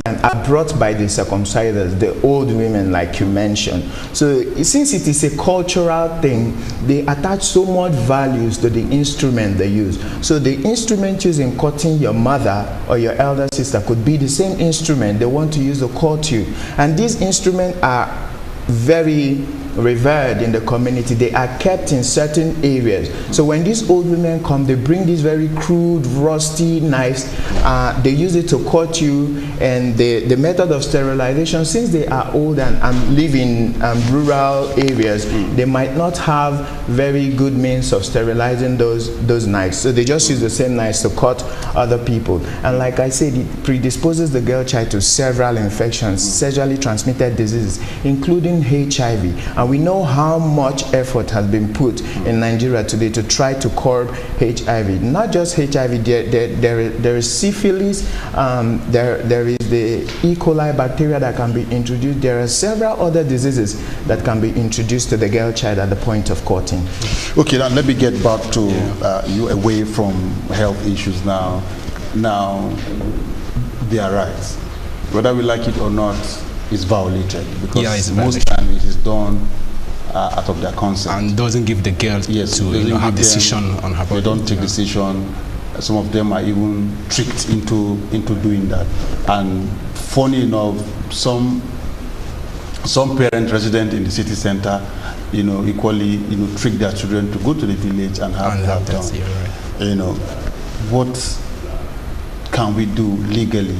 are brought by the circumcisers, the old women like you mentioned. So since it is a cultural thing, they attach so much values to the instrument they use. So the instrument used in cutting your mother or your elder sister could be the same instrument they want to use to cut you. And these instruments are very revered in the community. They are kept in certain areas. So when these old women come, they bring these very crude, rusty knives. They use it to cut you, and the method of sterilization, since they are old and live in rural areas, they might not have very good means of sterilizing those knives. So they just use the same knives to cut other people. And like I said, it predisposes the girl child to several infections, sexually transmitted diseases, including HIV. And we know how much effort has been put in Nigeria today to try to curb HIV. Not just HIV, there is syphilis, there is the E. coli bacteria that can be introduced. There are several other diseases that can be introduced to the girl child at the point of cutting. Okay, now let me get back to you away from health issues now. Now, their rights, whether we like it or not, is violated, because most times it is done out of their consent and doesn't give the girl to have decision on her body. They don't take decision. Some of them are even tricked into doing that. And funny enough, some parent resident in the city center, equally trick their children to go to the village and have that done. Right. What can we do legally,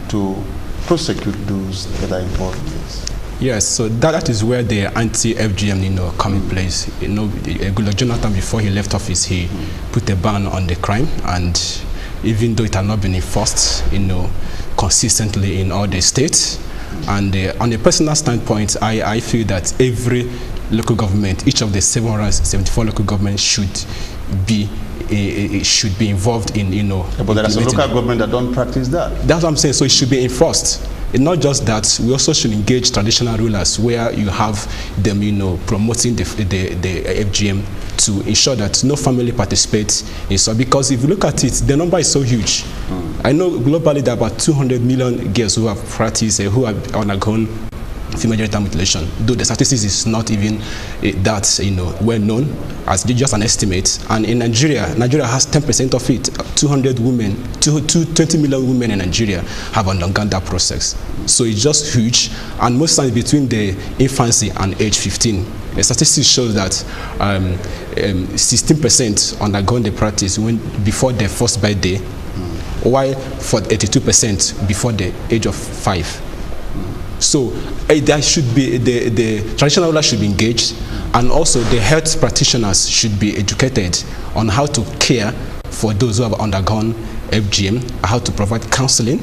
to prosecute those that are involved in this? Yes, so that is where the anti-FGM, come in place. Goodluck Jonathan, before he left office, he put a ban on the crime, and even though it had not been enforced, consistently in all the states. And on a personal standpoint, I feel that every local government, each of the 774 local governments should be involved in, but there are some local government that don't practice that. That's what I'm saying. So it should be enforced. And not just that, we also should engage traditional rulers where you have them, promoting the FGM to ensure that no family participates in so. Because if you look at it, the number is so huge. I know globally there are about 200 million girls who have practiced, who have undergone female genital mutilation, though the statistics is not even that well known, as just an estimate. And in Nigeria has 10% of it. 200 women, 20 million women in Nigeria have undergone that process. So it's just huge, and most times between the infancy and age 15. The statistics shows that 16% undergone the practice before their first birthday, while for 82% before the age of 5. So there should be the traditional ruler should be engaged, and also the health practitioners should be educated on how to care for those who have undergone FGM, how to provide counseling.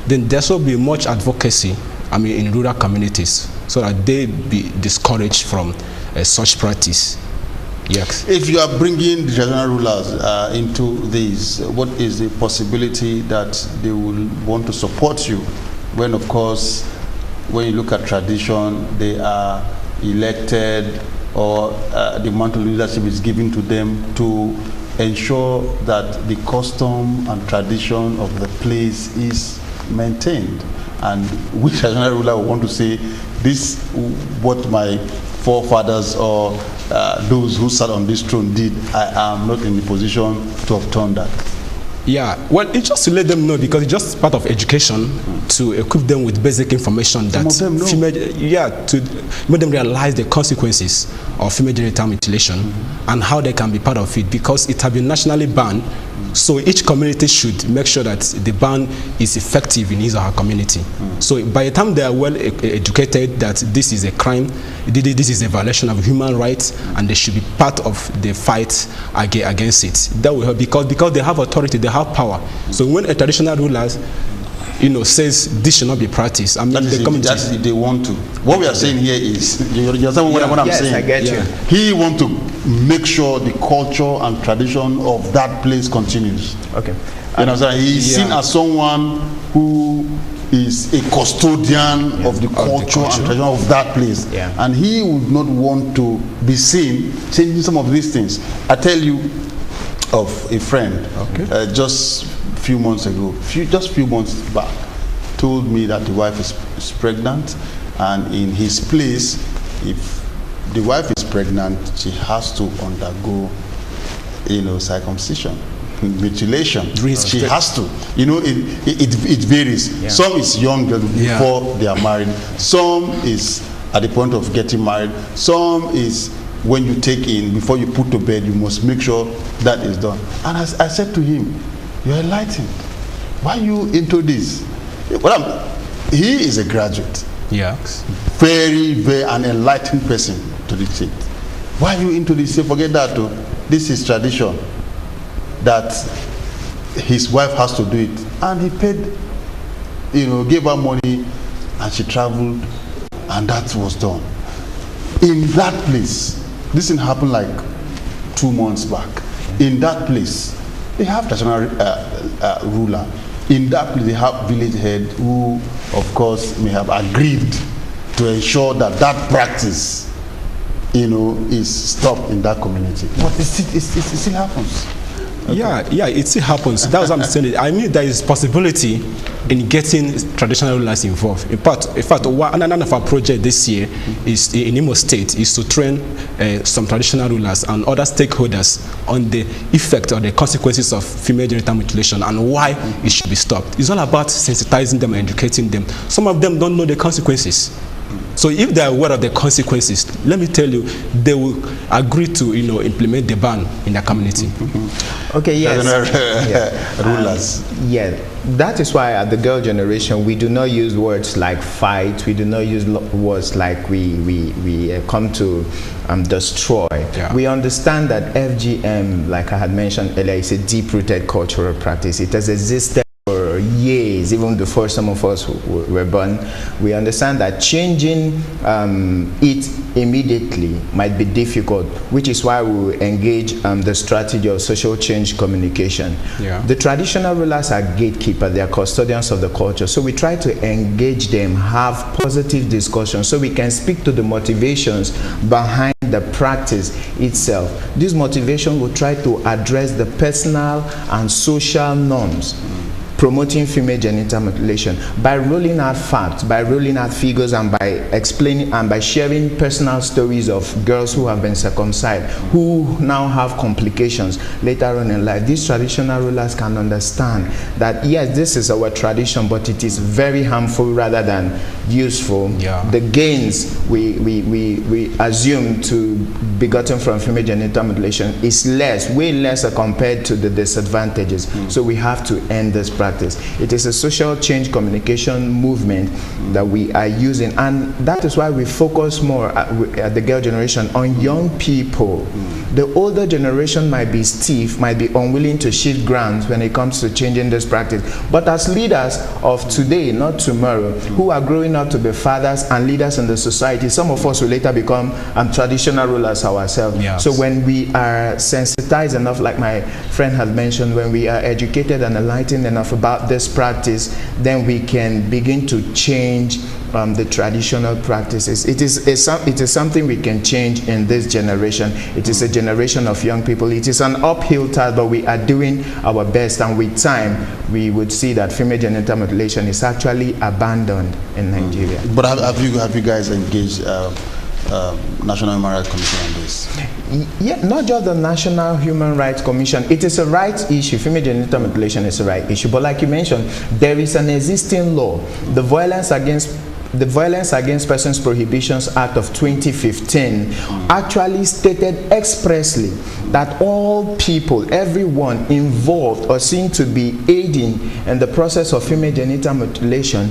Then there should be much advocacy, in rural communities, so that they be discouraged from such practice. Yes. If you are bringing the traditional rulers into this, what is the possibility that they will want to support you when, of course, when you look at tradition, they are elected, or the mantle leadership is given to them to ensure that the custom and tradition of the place is maintained? And which traditional ruler will want to say, this what my forefathers or those who sat on this throne did, I am not in the position to overturn that? Yeah, well, it's just to let them know, because it's just part of education to equip them with basic information that to make them realize the consequences of female genital mutilation and how they can be part of it, because it has been nationally banned. So each community should make sure that the ban is effective in his or her community. So by the time they are well educated that this is a crime, this is a violation of human rights, and they should be part of the fight against it. That will help, because they have authority, they have power. So when a traditional ruler says this should not be practiced, the community, that's if they want to. What we are saying here is, you understand what I'm saying? I get you. He wants to make sure the culture and tradition of that place continues. Okay. He's seen as someone who is a custodian of the culture and tradition of that place. And he would not want to be seen changing some of these things. I tell you of a friend, just few months ago, just few months back, told me that the wife is pregnant, and in his place, if the wife is pregnant, she has to undergo, circumcision, mutilation. She has to. It varies. Yeah. Some is young before they are married. Some is at the point of getting married. Some is when you take in, before you put to bed, you must make sure that is done. And I said to him, "You're enlightened. Why are you into this?" He is a graduate. Yeah. Very, very an enlightened person to the truth. Why are you into this? Say, forget that. This is tradition. That his wife has to do it. And he paid, gave her money, and she traveled, and that was done. In that place, this thing happened like 2 months back. In that place, they have traditional ruler. In that place, they have village head who, of course, may have agreed to ensure that that practice, is stopped in that community. But it still happens. Okay. Yeah, it still happens. That's what I'm saying. I mean, there is possibility in getting traditional rulers involved. In fact, one of our projects this year is in Imo State is to train some traditional rulers and other stakeholders on the effect or the consequences of female genital mutilation and why it should be stopped. It's all about sensitizing them and educating them. Some of them don't know the consequences. So if they are aware of the consequences, let me tell you, they will agree to implement the ban in their community. Okay, yes. Rulers. Yeah, that is why at the Girl Generation we do not use words like fight. We do not use words like we come to destroy. Yeah. We understand that FGM, like I had mentioned earlier, is a deep-rooted cultural practice. It has existed for years, even before some of us were born. We understand that changing it immediately might be difficult, which is why we engage the strategy of social change communication. Yeah. The traditional rulers are gatekeepers, they are custodians of the culture, so we try to engage them, have positive discussions, so we can speak to the motivations behind the practice itself. This motivation will try to address the personal and social norms promoting female genital mutilation by rolling out facts, by rolling out figures, and by explaining and by sharing personal stories of girls who have been circumcised, who now have complications later on in life. These traditional rulers can understand that yes, this is our tradition, but it is very harmful rather than useful. Yeah. The gains we assume to be gotten from female genital mutilation is less, way lesser compared to the disadvantages. So we have to end this practice. It is a social change communication movement that we are using, and that is why we focus more at the Girl Generation on young people. The older generation might be stiff, might be unwilling to shift grounds when it comes to changing this practice, but as leaders of today, not tomorrow, who are growing up to be fathers and leaders in the society, some of us will later become traditional rulers ourselves. Yes. So when we are sensitized enough, like my friend had mentioned, when we are educated and enlightened enough about this practice, then we can begin to change the traditional practices. It is something we can change in this generation. It is a generation of young people. It is an uphill task, but we are doing our best, and with time we would see that female genital mutilation is actually abandoned in Nigeria. But have you guys engaged National Human Rights Commission on this? Yeah, not just the National Human Rights Commission. It is a rights issue. Female genital mutilation is a right issue. But like you mentioned, there is an existing law, the Violence Against Persons Prohibitions Act of 2015, actually stated expressly that all people, everyone involved or seen to be aiding in the process of female genital mutilation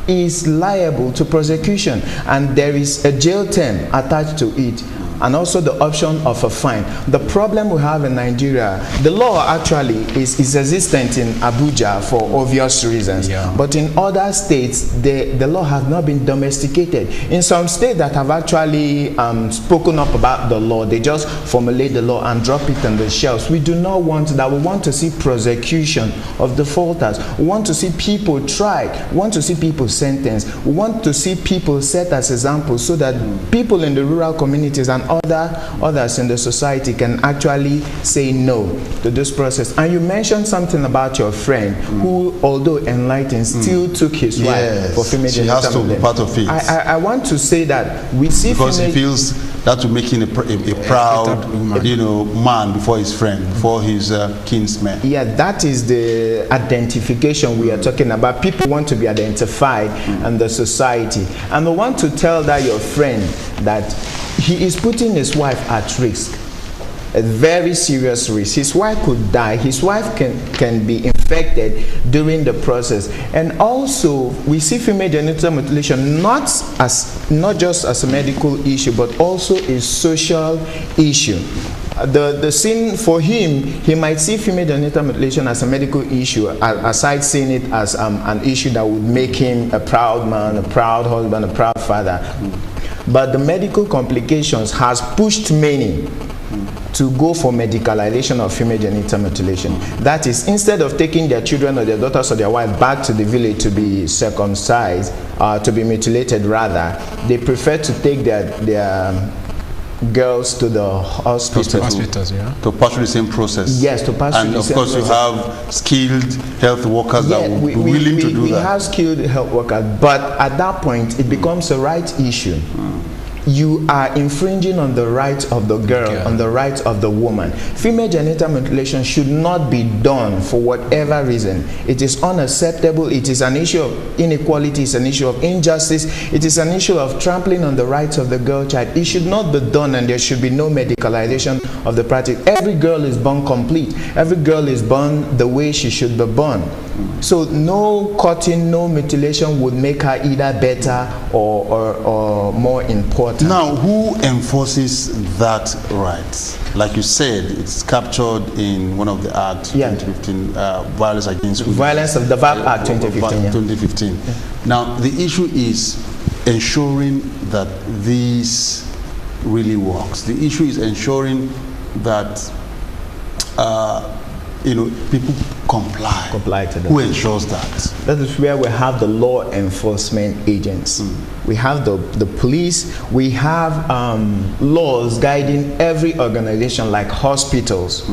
is liable to prosecution, and there is a jail term attached to it, and also the option of a fine. The problem we have in Nigeria, the law actually is existent in Abuja for obvious reasons, but in other states the law has not been domesticated. In some states that have actually spoken up about the law, they just formulate the law and drop it on the shelves. We do not want that. We want to see prosecution of defaulters. We want to see people tried. We want to see people sentenced. We want to see people set as examples so that people in the rural communities and others in the society can actually say no to this process. And you mentioned something about your friend who, although enlightened, still took his wife for female genital mutilation. She has to be part of it. I want to say that we see because he feels that will make him a proud, man before his friend, before his kinsman. Yeah, that is the identification we are talking about. People want to be identified in the society, and they want to tell that your friend that he is putting his wife at risk, a very serious risk. His wife could die. His wife can be infected during the process. And also, we see female genital mutilation not just as a medical issue, but also a social issue. The sin for him, he might see female genital mutilation as a medical issue, aside seeing it as an issue that would make him a proud man, a proud husband, a proud father. But the medical complications has pushed many to go for medicalization of female genital mutilation. That is, instead of taking their children or their daughters or their wife back to the village to be circumcised, to be mutilated rather, they prefer to take their girls to the hospitals, yeah, to pass through the same process. Yes, to pass through the same process. And of course, you have skilled health workers that will be willing to do that. We have skilled health workers, but at that point, it becomes a right issue. You are infringing on the rights of the girl, on the rights of the woman. Female genital mutilation should not be done for whatever reason. It is unacceptable. It is an issue of inequality. It's an issue of injustice. It is an issue of trampling on the rights of the girl child. It should not be done, and there should be no medicalization of the practice. Every girl is born complete. Every girl is born the way she should be born. So no cutting, no mutilation would make her either better or more important. Now, who enforces that right? Like you said, it's captured in one of the acts, 2015, Violence Against Women. Violence of the VAP Act 2015. 2015. Yeah. Now, the issue is ensuring that this really works. The issue is ensuring that people comply to them. Who ensures that? That is where we have the law enforcement agents. We have the police. We have laws guiding every organization, like hospitals.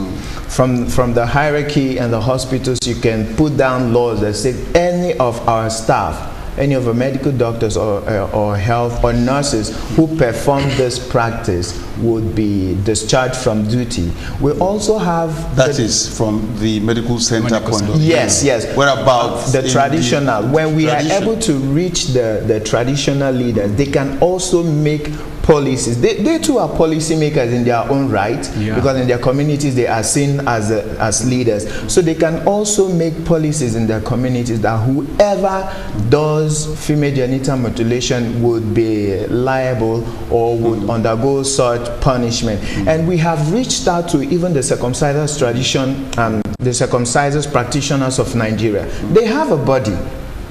From the hierarchy and the hospitals, you can put down laws that say any of our staff, any of our medical doctors or health or nurses who perform this practice would be discharged from duty. We also have... That is from the medical center point of view. Yes. What about the traditional? When we are able to reach the traditional leaders, they can also make policies. They too are policy makers in their own right, because in their communities they are seen as leaders. So they can also make policies in their communities that whoever does female genital mutilation would be liable or would undergo such punishment. And we have reached out to even the circumcisers tradition and the circumcisers practitioners of Nigeria. They have a body.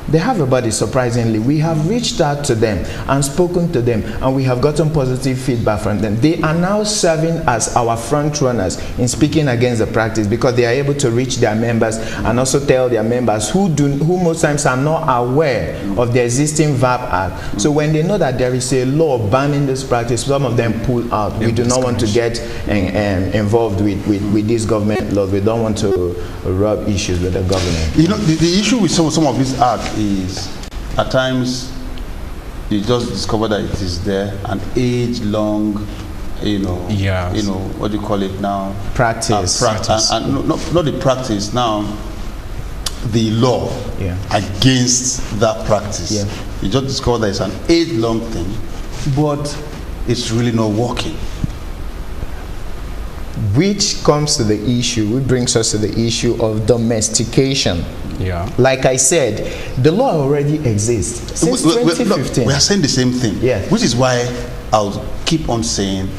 They have a body, surprisingly. We have reached out to them and spoken to them, and we have gotten positive feedback from them. They are now serving as our front runners in speaking against the practice, because they are able to reach their members and also tell their members who most times are not aware of the existing VAP Act. So when they know that there is a law banning this practice, some of them pull out. We do not want to get involved with these government laws. We don't want to rub issues with the government. You know, the issue with some of these acts is at times you just discover that it is there, an age-long, what do you call it now? Practice. And not the practice now, the law against that practice. You just discover that it's an age-long thing, but it's really not working. Which comes to the issue, which brings us to the issue of domestication. Like I said, the law already exists since 2015. We are saying the same thing. Which is why I'll keep on saying,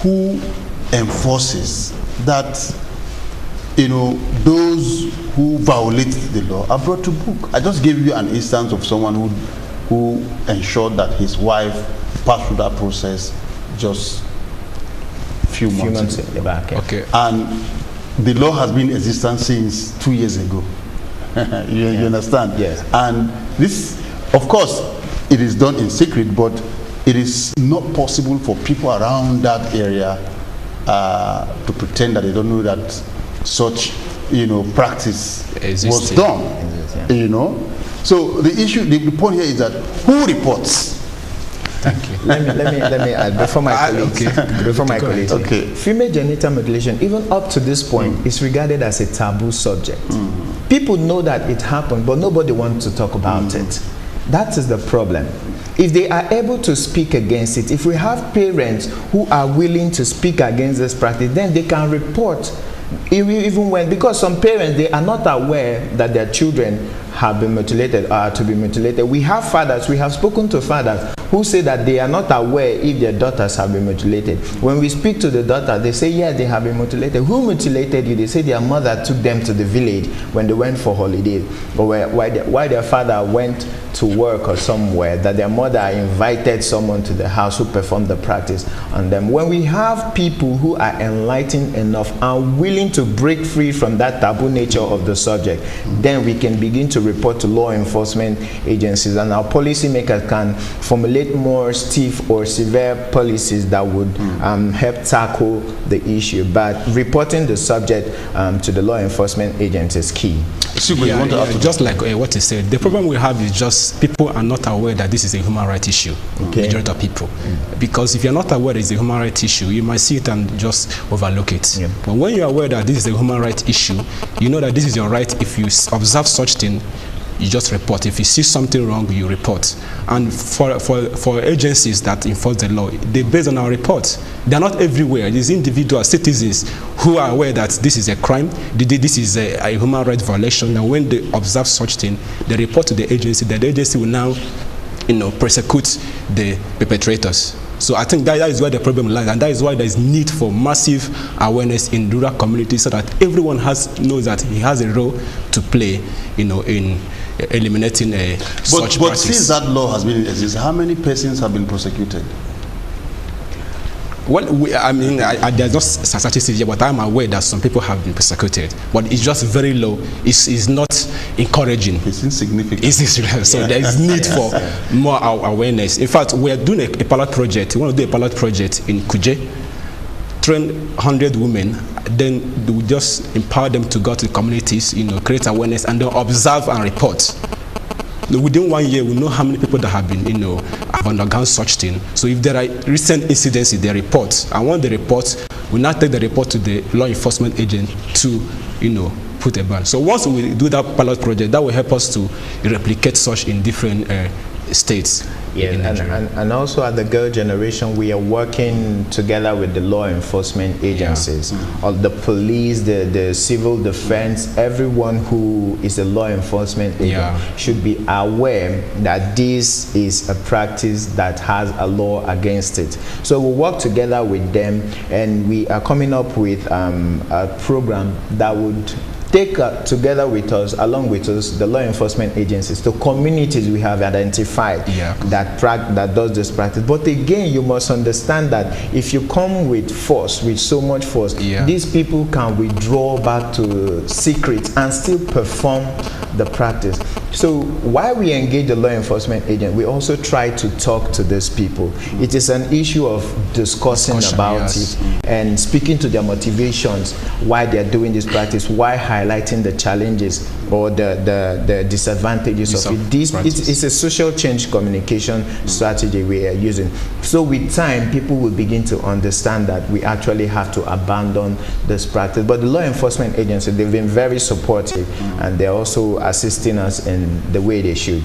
who enforces that, those who violate the law are brought to book? I just gave you an instance of someone who ensured that his wife passed through that process just few months back. Okay. And the law has been in existence since 2 years ago. you understand? Yes. And this, of course, it is done in secret, but it is not possible for people around that area to pretend that they don't know that such, practice was done. So the issue, the point here is that who reports? Thank you. Let me add before my colleagues. Before my colleagues. Okay. Female genital mutilation, even up to this point, is regarded as a taboo subject. People know that it happened, but nobody wants to talk about it. That is the problem. If they are able to speak against it, if we have parents who are willing to speak against this practice, then they can report. Even when, because some parents, they are not aware that their children have been mutilated or are to be mutilated. We have fathers, we have spoken to fathers who say that they are not aware if their daughters have been mutilated. When we speak to the daughter, they say, yeah, they have been mutilated. Who mutilated you? They say their mother took them to the village when they went for holidays, or why their father went to work or somewhere, that their mother invited someone to the house who performed the practice on them. When we have people who are enlightened enough and willing to break free from that taboo nature of the subject, then we can begin to report to law enforcement agencies, and our policymakers can formulate more stiff or severe policies that would help tackle the issue. But reporting the subject to the law enforcement agents is key. Just like what you said, the problem we have is just people are not aware that this is a human rights issue. Majority of people, because if you're not aware it's a human rights issue, you might see it and just overlook it. But when you're aware that this is a human rights issue, you know that this is your right. If you observe such thing, you just report. If you see something wrong, you report. And for agencies that enforce the law, they base on our reports. They're not everywhere. These individual citizens who are aware that this is a crime, this is a human rights violation, and when they observe such thing, they report to the agency. The agency will now, prosecute the perpetrators. So I think that is where the problem lies, and that is why there is need for massive awareness in rural communities, so that everyone knows that he has a role to play, in eliminating such practice. But since that law has been in existence, how many persons have been prosecuted? Well, there's not statistics yet, but I'm aware that some people have been persecuted. But it's just very low. It's not encouraging. It's insignificant. So there is need for more awareness. In fact, we are doing a pilot project. We want to do a pilot project in Kuje, train 100 women, then we just empower them to go to the communities, create awareness, and then observe and report. Within 1 year, we know how many people that have been, have undergone such thing. So if there are recent incidents, they report. And when they report, we now take the report to the law enforcement agent to, put a ban. So once we do that pilot project, that will help us to replicate such in different states. And also at the Girl Generation, we are working together with the law enforcement agencies, or the police, the civil defense. Everyone who is a law enforcement agent should be aware that this is a practice that has a law against it. So we'll work together with them, and we are coming up with a program that would take together with us, along with us, the law enforcement agencies, to communities we have identified that does this practice. But again, you must understand that if you come with force, with so much force, these people can withdraw back to secret and still perform the practice. So while we engage the law enforcement agent, we also try to talk to these people. It is an issue of discussing about it and speaking to their motivations, why they're doing this practice, why highlighting the challenges or the disadvantages of it. It's a social change communication strategy we are using. So with time, people will begin to understand that we actually have to abandon this practice. But the law enforcement agency, they've been very supportive, and they're also assisting us in the way they should.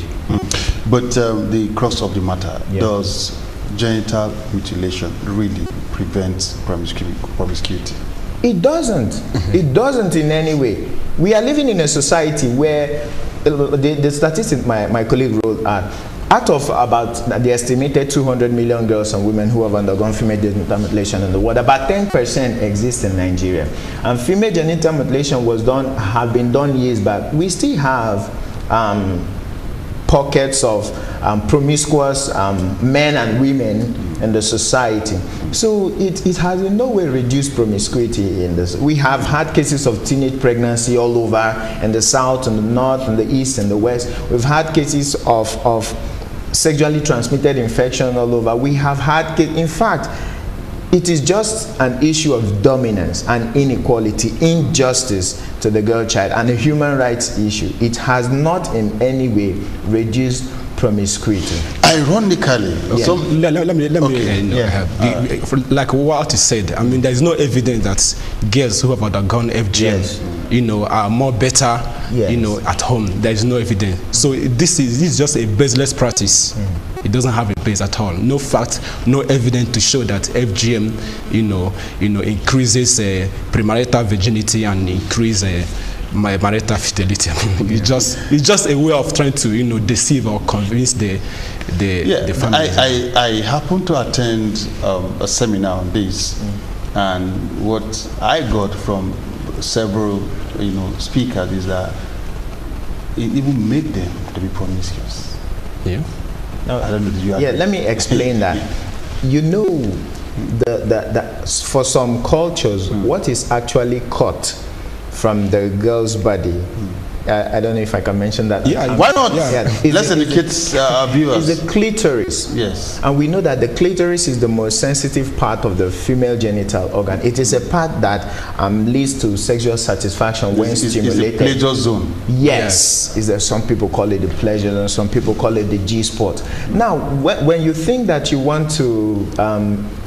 But the crux of the matter, does genital mutilation really prevent promiscuity? It doesn't. It doesn't in any way. We are living in a society where the statistics my colleague wrote out of about the estimated 200 million girls and women who have undergone female genital mutilation in the world, about 10% exist in Nigeria. And female genital mutilation have been done years back. We still have pockets of promiscuous men and women in the society. So it has in no way reduced promiscuity in this. We have had cases of teenage pregnancy all over in the south and the north and the east and the west. We've had cases of sexually transmitted infection all over. We have had, in fact, it is just an issue of dominance and inequality, injustice to the girl child, and a human rights issue. It has not in any way reduced promiscuity. Ironically, yeah. So let me like what you said. I mean, there is no evidence that girls who have undergone FGM, yes, you know, are more better, yes, you know, at home. There is no evidence. So this is just a baseless practice. It doesn't have a base at all. No fact, no evidence to show that FGM, you know, increases premarital virginity and increase marital fidelity. I mean, it's just a way of trying to, you know, deceive or convince the family. I happened to attend a seminar on this, and what I got from several, you know, speakers is that it even made them to be promiscuous. Yeah. No, I don't know. Did you agree? Let me explain that. You know, for some cultures, what is actually cut from the girl's body, I don't know if I can mention that. Yeah, why not? Yeah. Let's educate our viewers. It's the clitoris. Yes. And we know that the clitoris is the most sensitive part of the female genital organ. It is a part that leads to sexual satisfaction when stimulated. It's the pleasure zone. Yes. Is there, some people call it the pleasure zone, some people call it the G-spot. Now, when you think that you want to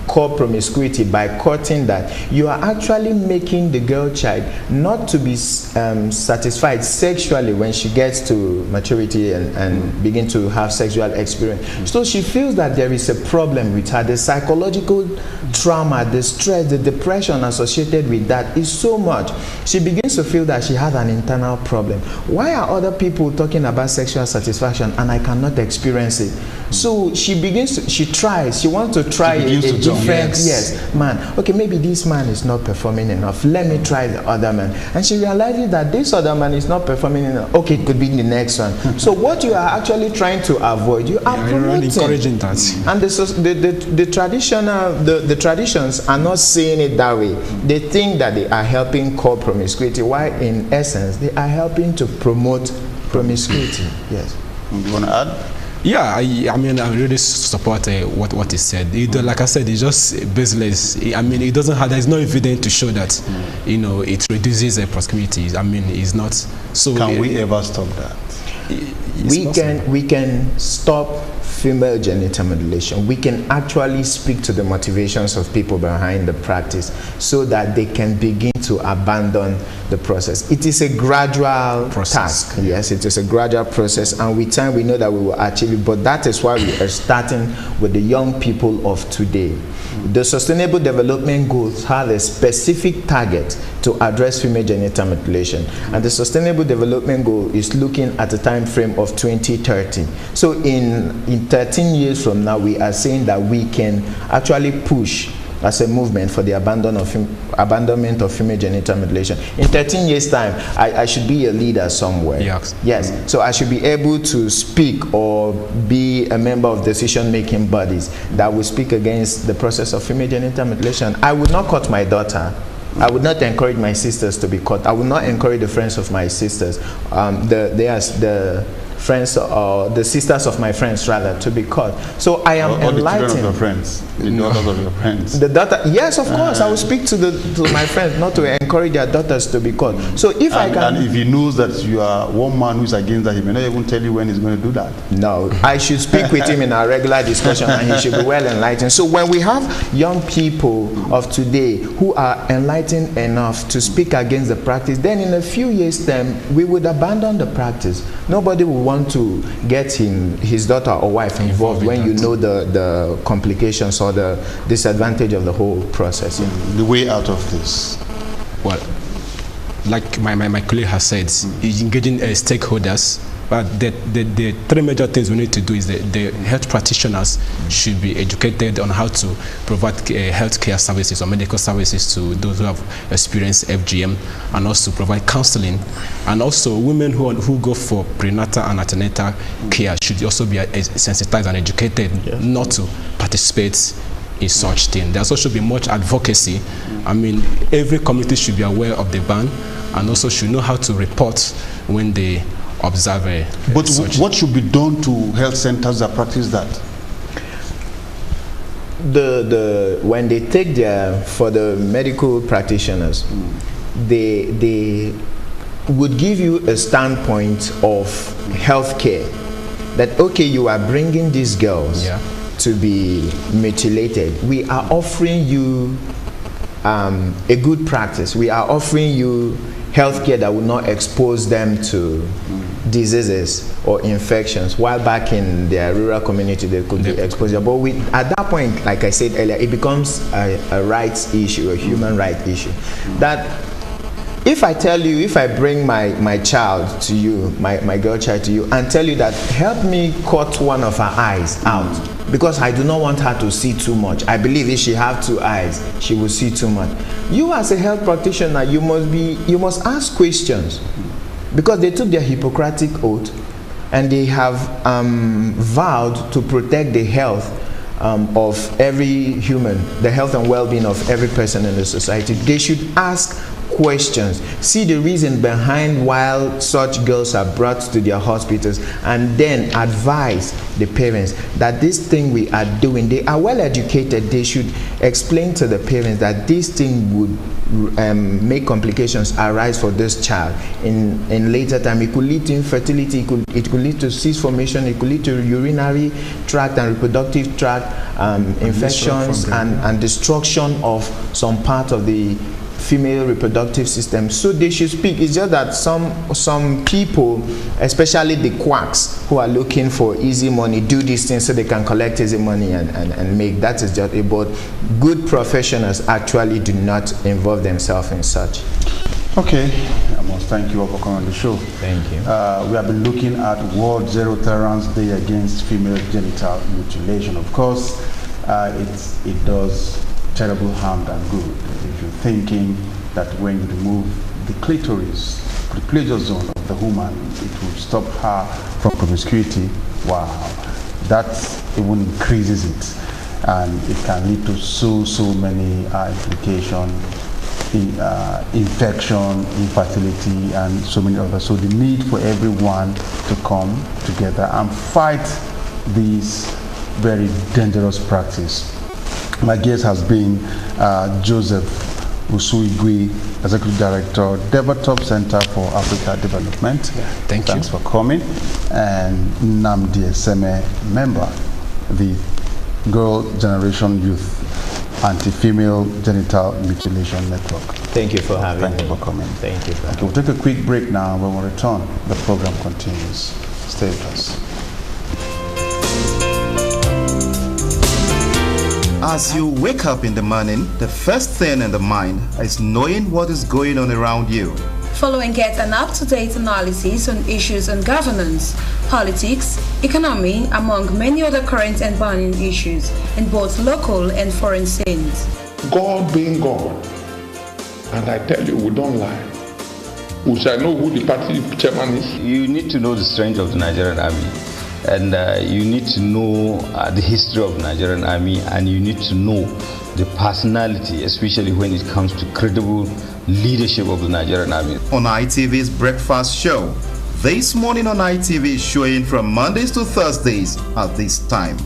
call promiscuity by cutting that, you are actually making the girl child not to be satisfied sexually when she gets to maturity and begin to have sexual experience. So she feels that there is a problem with her. The psychological trauma, the stress, the depression associated with that is so much. She begins to feel that she has an internal problem. Why are other people talking about sexual satisfaction and I cannot experience it? So she begins to, she wants to try a different, yes, man. Okay, maybe this man is not performing enough. Let me try the other man. And she realizes that this other man is not performing enough. Okay, it could be the next one. So what you are actually trying to avoid, you are promoting. Encouraging that. And the traditions are not seeing it that way. They think that they are helping curb promiscuity, while in essence they are helping to promote promiscuity. Yes. You want to add? Yeah, I mean, I really support what he said. Like I said, it's just baseless. I mean, it doesn't have. There's no evidence to show that, you know, it reduces promiscuity. I mean, it's not. So can we ever stop that? We can stop female genital mutilation. We can actually speak to the motivations of people behind the practice so that they can begin to abandon the process. It is a gradual task. Yes, it is a gradual process, and with time we know that we will achieve it, but that is why we are starting with the young people of today. The Sustainable Development Goals have a specific target to address female genital mutilation, and the Sustainable Development Goal is looking at a time frame of 2030. So in 13 years from now, we are saying that we can actually push as a movement for the abandonment of female genital mutilation. In 13 years' time, I should be a leader somewhere. Yes. So I should be able to speak or be a member of decision-making bodies that will speak against the process of female genital mutilation. I would not cut my daughter. I would not encourage my sisters to be cut. I would not encourage the friends of my sisters. The friends or the sisters of my friends rather to be cut. So I am enlightening. The children of your friends, the daughters of your friends. The daughter, yes, of course. I will speak to my friends not to encourage their daughters to be cut. So if I can, and if he knows that you are one man who is against that, he may not even tell you when he's going to do that. No, I should speak with him in our regular discussion, and he should be well enlightened. So when we have young people of today who are enlightened enough to speak against the practice, then in a few years' time we would abandon the practice. Nobody will want to get his daughter or wife involved when you know the complications or the disadvantage of the whole process. The way out of this. Well, like my colleague has said, is engaging stakeholders. But the three major things we need to do is the health practitioners should be educated on how to provide healthcare services or medical services to those who have experienced FGM, and also provide counseling. And also women who go for prenatal and antenatal care should also be sensitized and educated not to participate in such thing. There also should be much advocacy. I mean, every community should be aware of the ban and also should know how to report when they observe But such. what should be done to health centers that practice that? When they take for the medical practitioners, they would give you a standpoint of healthcare, that okay, you are bringing these girls to be mutilated. We are offering you a good practice. We are offering you healthcare that will not expose them to diseases or infections, while back in their rural community they could be exposed. But at that point, like I said earlier, it becomes a rights issue, a human rights issue. That if I bring my child to you, my girl child to you, and tell you that help me cut one of her eyes out, because I do not want her to see too much. I believe if she have 2 eyes, she will see too much. You as a health practitioner, you must ask questions, because they took their Hippocratic oath and they have vowed to protect the health of every human, the health and well-being of every person in the society. They should ask questions, see the reason behind why such girls are brought to their hospitals, and then advise the parents that this thing we are doing, they are well educated, they should explain to the parents that this thing would make complications arise for this child in later time. It could lead to infertility, it could lead to cyst formation, it could lead to urinary tract and reproductive tract infections and destruction of some part of the female reproductive system. So they should speak. It's just that some people, especially the quacks who are looking for easy money, do these things so they can collect easy money and make. That is just it. But good professionals actually do not involve themselves in such. Okay, I must thank you all for coming on the show. Thank you. We have been looking at World Zero Tolerance Day against female genital mutilation. Of course, it does terrible harm than good. If you're thinking that when you remove the clitoris, the pleasure zone of the woman, it will stop her from promiscuity, wow, that even increases it, and it can lead to so many implications, infection, infertility, and so many others. So the need for everyone to come together and fight this very dangerous practice. My guest has been Joseph Usuigwe, Executive Director, Debatop Center for Africa Development. Thanks for coming. And Namdi Eseme, member, the Girl Generation Youth Anti-Female Genital Mutilation Network. Thank you for having me. Thank you for coming. Thank you. Okay, we'll take a quick break now. When we return, the program continues. Stay with us. As you wake up in the morning, the first thing in the mind is knowing what is going on around you. Follow and get an up-to-date analysis on issues on governance, politics, economy, among many other current and burning issues in both local and foreign scenes. God being God, and I tell you, we don't lie. We shall know who the party chairman is. You need to know the strength of the Nigerian army. And you need to know the history of the Nigerian army, and you need to know the personality, especially when it comes to credible leadership of the Nigerian army. On ITV's Breakfast Show, this morning on ITV, showing from Mondays to Thursdays at this time.